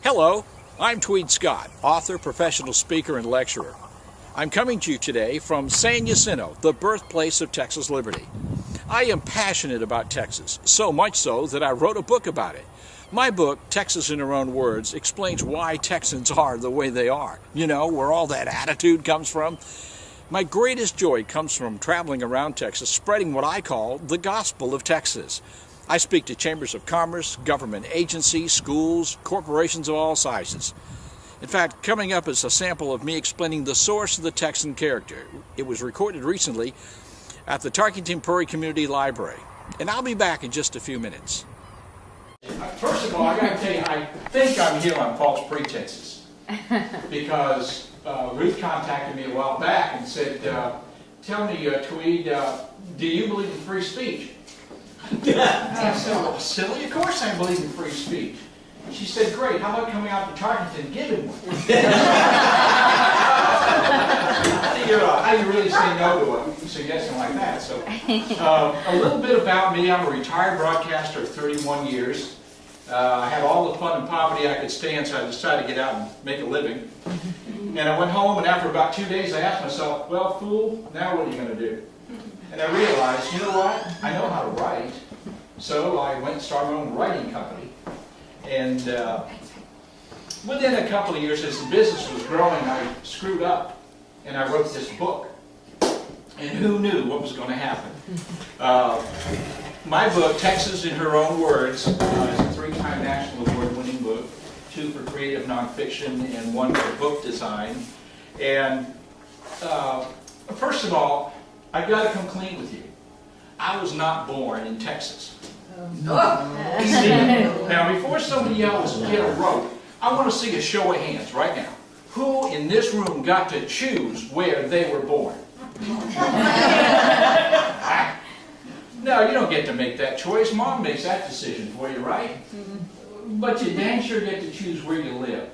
Hello, I'm Tweed Scott, author, professional speaker, and lecturer. I'm coming to you today from San Jacinto, the birthplace of Texas liberty. I am passionate about Texas, so much so that I wrote a book about it. My book, Texas in Her Own Words, explains why Texans are the way they are. You know, where all that attitude comes from. My greatest joy comes from traveling around Texas, spreading what I call the gospel of Texas. I speak to chambers of commerce, government agencies, schools, corporations of all sizes. In fact, coming up is a sample of me explaining the source of the Texan character. It was recorded recently at the Tarkington Prairie Community Library. And I'll be back in just a few minutes. First of all, I got to tell you, I think I'm here on false pretenses. Because Ruth contacted me a while back and said, tell me, Tweed, do you believe in free speech? I said, well, silly, of course I believe in free speech. She said, great, how about coming out to Tarkington and giving one? How do you really say no to a suggestion like that? So, a little bit about me. I'm a retired broadcaster of 31 years. I had all the fun and poverty I could stand, so I decided to get out and make a living. And I went home, and after about 2 days, I asked myself, well, fool, now what are you going to do? And I realized, you know what? I know how to write. So I went and started my own writing company. And within a couple of years, as the business was growing, I screwed up. And I wrote this book. And who knew what was going to happen? My book, Texas in Her Own Words, is a 3-time National Award-winning book, 2 for creative nonfiction and 1 for book design. And first of all, I've got to come clean with you. I was not born in Texas. See, now, before somebody yells, get a rope, I want to see a show of hands right now. Who in this room got to choose where they were born? No, you don't get to make that choice. Mom makes that decision for you, right? But you dang sure get to choose where you live.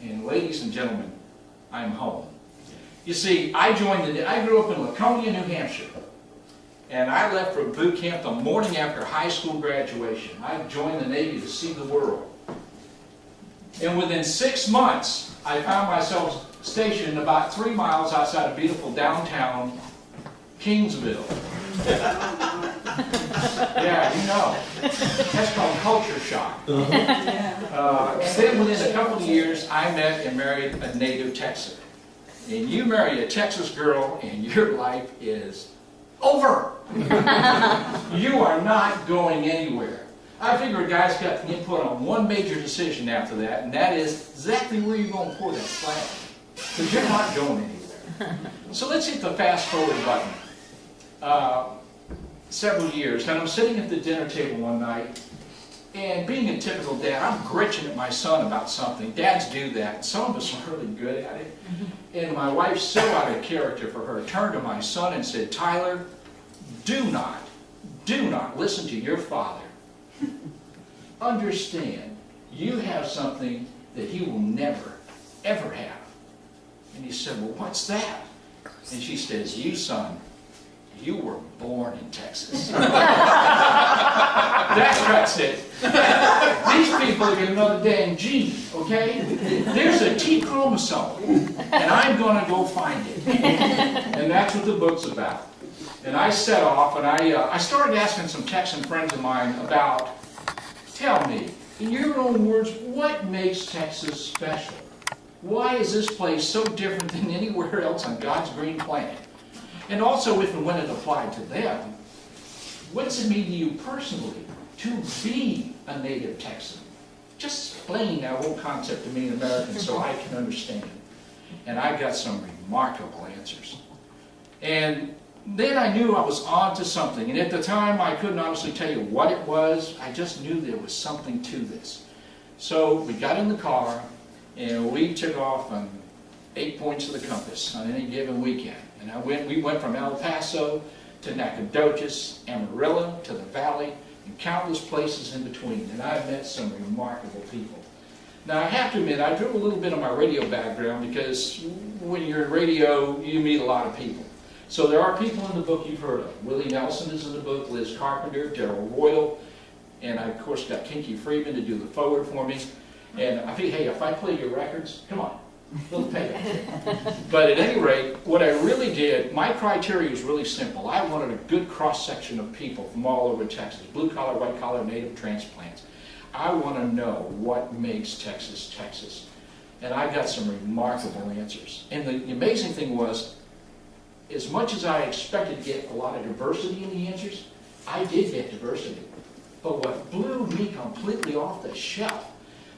And ladies and gentlemen, I'm home. You see, I grew up in Laconia, New Hampshire. And I left for boot camp the morning after high school graduation. I joined the Navy to see the world. And within 6 months, I found myself stationed about 3 miles outside of beautiful downtown Kingsville. Yeah, you know. That's called culture shock. Then within a couple of years, I met and married a native Texan. And you marry a Texas girl, and your life is over. You are not going anywhere. I figure a guy's got to put on one major decision after that, and that is exactly where you're going to pour that slab. Because you're not going anywhere. So let's hit the fast forward button. Several years, and I'm sitting at the dinner table one night, and being a typical dad, I'm gritching at my son about something. Dads do that. Some of us are really good at it. And my wife, so out of character for her, turned to my son and said, Tyler, do not listen to your father. Understand, you have something that he will never, ever have. And he said, well, what's that? And she says, you, son, you were born in Texas. That's it. These people are going to know the dang gene, okay? There's a T chromosome, and I'm going to go find it. And that's what the book's about. And I set off, and I started asking some Texan friends of mine about, tell me, in your own words, what makes Texas special? Why is this place so different than anywhere else on God's green planet? And also, if and when it applied to them, what does it mean to you personally to be a native Texan? Just explain that whole concept to me, an American, so I can understand. And I got some remarkable answers. And then I knew I was on to something. And at the time, I couldn't honestly tell you what it was. I just knew there was something to this. So we got in the car, and we took off on 8 points of the compass on any given weekend. And we went from El Paso to Nacogdoches, Amarillo, to the Valley, and countless places in between. And I met some remarkable people. Now, I have to admit, I drew a little bit of my radio background because when you're in radio, you meet a lot of people. So there are people in the book you've heard of. Willie Nelson is in the book, Liz Carpenter, Darrell Royal, and I, of course, got Kinky Friedman to do the forward for me. And I think, hey, if I play your records, come on, we'll pay that. But at any rate, what I really did, my criteria was really simple. I wanted a good cross-section of people from all over Texas, blue-collar, white-collar, native, transplants. I want to know what makes Texas, Texas. And I got some remarkable answers. And the amazing thing was, as much as I expected to get a lot of diversity in the answers, I did get diversity. But what blew me completely off the shelf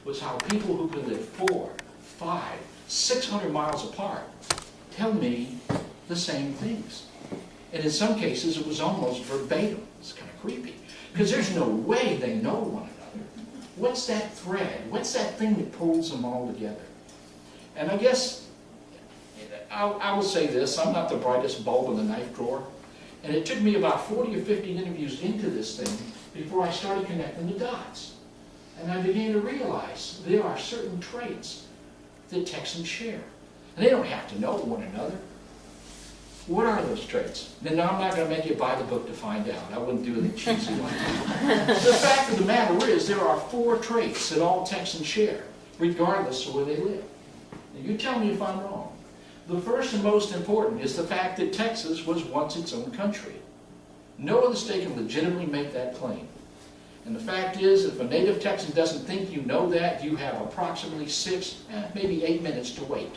was how people who could live 400, 500, 600 miles apart tell me the same things. And in some cases, it was almost verbatim. It's kind of creepy. Because there's no way they know one another. What's that thread? What's that thing that pulls them all together? And I guess I will say this, I'm not the brightest bulb in the knife drawer, and it took me about 40 or 50 interviews into this thing before I started connecting the dots. And I began to realize there are certain traits that Texans share. And they don't have to know one another. What are those traits? And now I'm not going to make you buy the book to find out. I wouldn't do anything cheesy like that. The fact of the matter is there are 4 traits that all Texans share, regardless of where they live. Now you tell me if I'm wrong. The first and most important is the fact that Texas was once its own country. No other state can legitimately make that claim. And the fact is, if a native Texan doesn't think you know that, you have approximately 6, maybe 8 minutes to wait.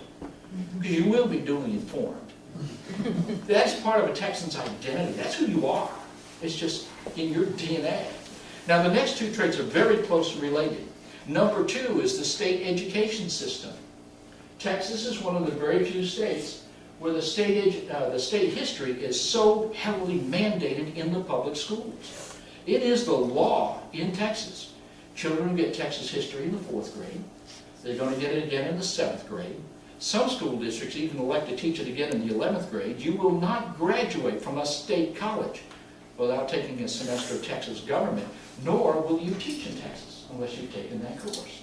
Because you will be duly informed. That's part of a Texan's identity. That's who you are. It's just in your DNA. Now the next 2 traits are very closely related. Number 2 is the state education system. Texas is one of the very few states where the state history is so heavily mandated in the public schools. It is the law in Texas. Children get Texas history in the 4th grade. They're going to get it again in the 7th grade. Some school districts even elect to teach it again in the 11th grade. You will not graduate from a state college without taking a semester of Texas government, nor will you teach in Texas unless you've taken that course.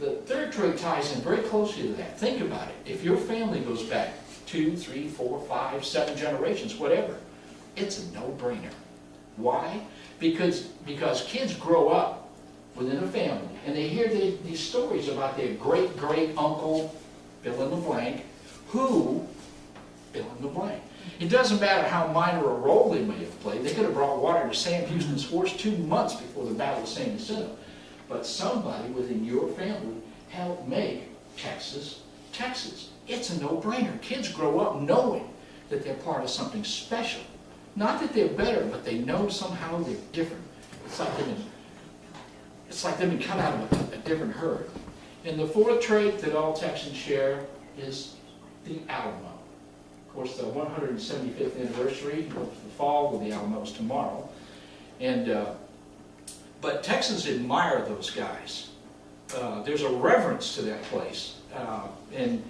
The 3rd trait ties in very closely to that. Think about it. If your family goes back 2, 3, 4, 5, 7 generations, whatever, it's a no-brainer. Why? Because kids grow up within a family and they hear these stories about their great-great-uncle, fill in the blank, who, fill in the blank. It doesn't matter how minor a role they may have played. They could have brought water to Sam Houston's horse 2 months before the Battle of San Jacinto. But somebody within your family helped make Texas, Texas. It's a no-brainer. Kids grow up knowing that they're part of something special. Not that they're better, but they know somehow they're different. It's like they've been cut out of a different herd. And the 4th trait that all Texans share is the Alamo. Of course, the 175th anniversary of the fall of the Alamo is tomorrow. But Texans admire those guys. There's a reverence to that place. And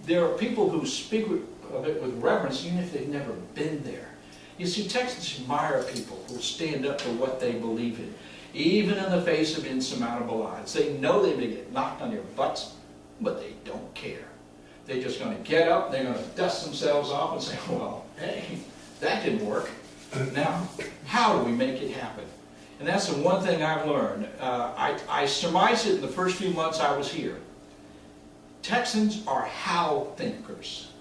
there are people who speak of it with reverence even if they've never been there. You see, Texans admire people who stand up for what they believe in, even in the face of insurmountable odds. They know they may get knocked on their butts, but they don't care. They're just going to get up, they're going to dust themselves off and say, well, hey, that didn't work. Now, how do we make it happen? And that's the one thing I've learned. I surmised it in the first few months I was here. Texans are how thinkers.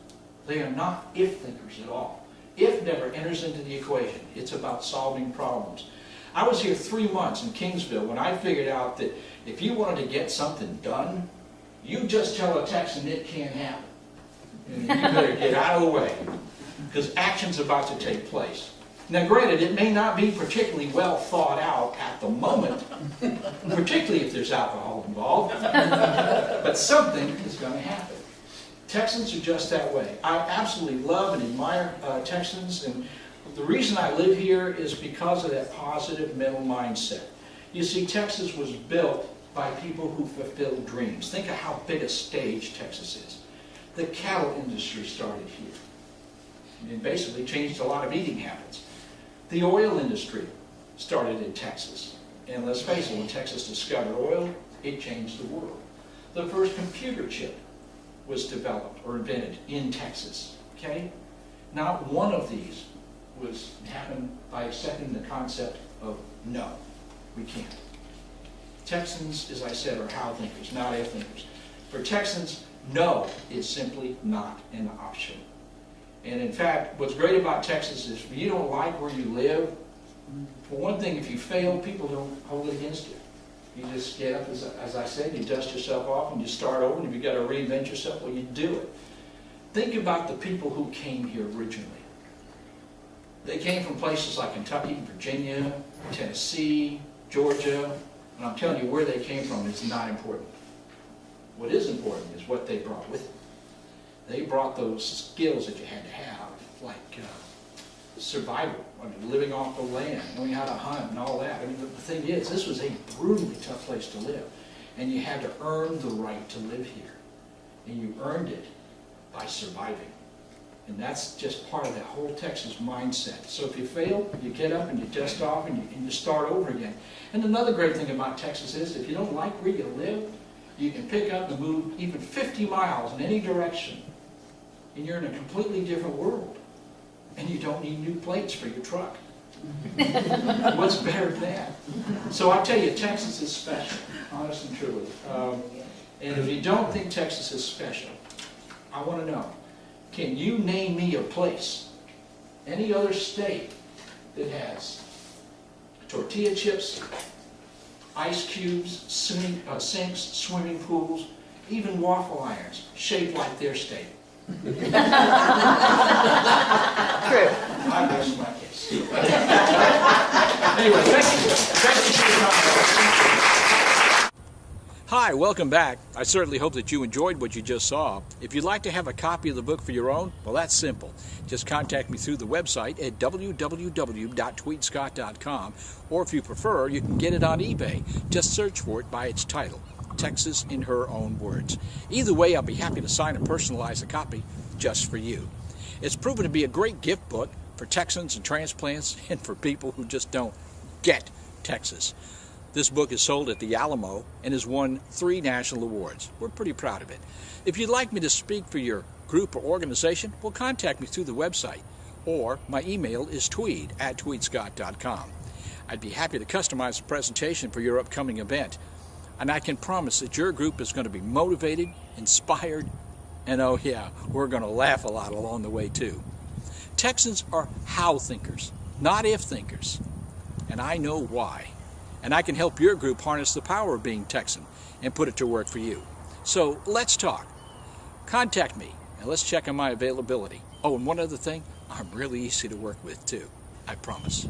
They are not if thinkers at all. If never enters into the equation. It's about solving problems. I was here 3 months in Kingsville when I figured out that if you wanted to get something done, you just tell a Texan it can't happen. And you better get out of the way, because action's about to take place. Now granted, it may not be particularly well thought out at the moment, particularly if there's alcohol involved, but something is going to happen. Texans are just that way. I absolutely love and admire Texans, and the reason I live here is because of that positive mental mindset. You see, Texas was built by people who fulfilled dreams. Think of how big a stage Texas is. The cattle industry started here. It basically changed a lot of eating habits. The oil industry started in Texas. And let's face it, when Texas discovered oil, it changed the world. The first computer chip was developed or invented in Texas. Okay? Not one of these happened by accepting the concept of no, we can't. Texans, as I said, are how thinkers, not if thinkers. For Texans, no is simply not an option. And in fact, what's great about Texas is if you don't like where you live, for one thing, if you fail, people don't hold it against you. You just get up, as I said, you dust yourself off and you start over, and if you've got to reinvent yourself, well, you do it. Think about the people who came here originally. They came from places like Kentucky, Virginia, Tennessee, Georgia, and I'm telling you, where they came from is not important. What is important is what they brought with them. They brought those skills that you had to have, like survival, living off the land, knowing how to hunt and all that. I mean, the thing is, this was a brutally tough place to live, and you had to earn the right to live here, and you earned it by surviving. And that's just part of that whole Texas mindset. So if you fail, you get up and you dust off and you start over again. And another great thing about Texas is if you don't like where you live, you can pick up and move even 50 miles in any direction, and you're in a completely different world. And you don't need new plates for your truck. What's better than that? So I tell you, Texas is special, honest and truly. And if you don't think Texas is special, I want to know, can you name me a place, any other state, that has tortilla chips, ice cubes, sinks, swimming pools, even waffle irons shaped like their state? True. I rest my case. Anyway, thank you. Thank you for your time. Hi, welcome back. I certainly hope that you enjoyed what you just saw. If you'd like to have a copy of the book for your own, well, that's simple. Just contact me through the website at www.tweedscott.com, or if you prefer, you can get it on eBay. Just search for it by its title, Texas in Her Own Words. Either way, I'll be happy to sign and personalize a copy just for you. It's proven to be a great gift book for Texans and transplants and for people who just don't get Texas. This book is sold at the Alamo and has won 3 national awards. We're pretty proud of it. If you'd like me to speak for your group or organization, well, contact me through the website, or my email is tweed@tweedscott.com. I'd be happy to customize a presentation for your upcoming event. And I can promise that your group is going to be motivated, inspired, and oh yeah, we're going to laugh a lot along the way too. Texans are how thinkers, not if thinkers. And I know why. And I can help your group harness the power of being Texan and put it to work for you. So let's talk. Contact me and let's check on my availability. Oh, and one other thing, I'm really easy to work with too. I promise.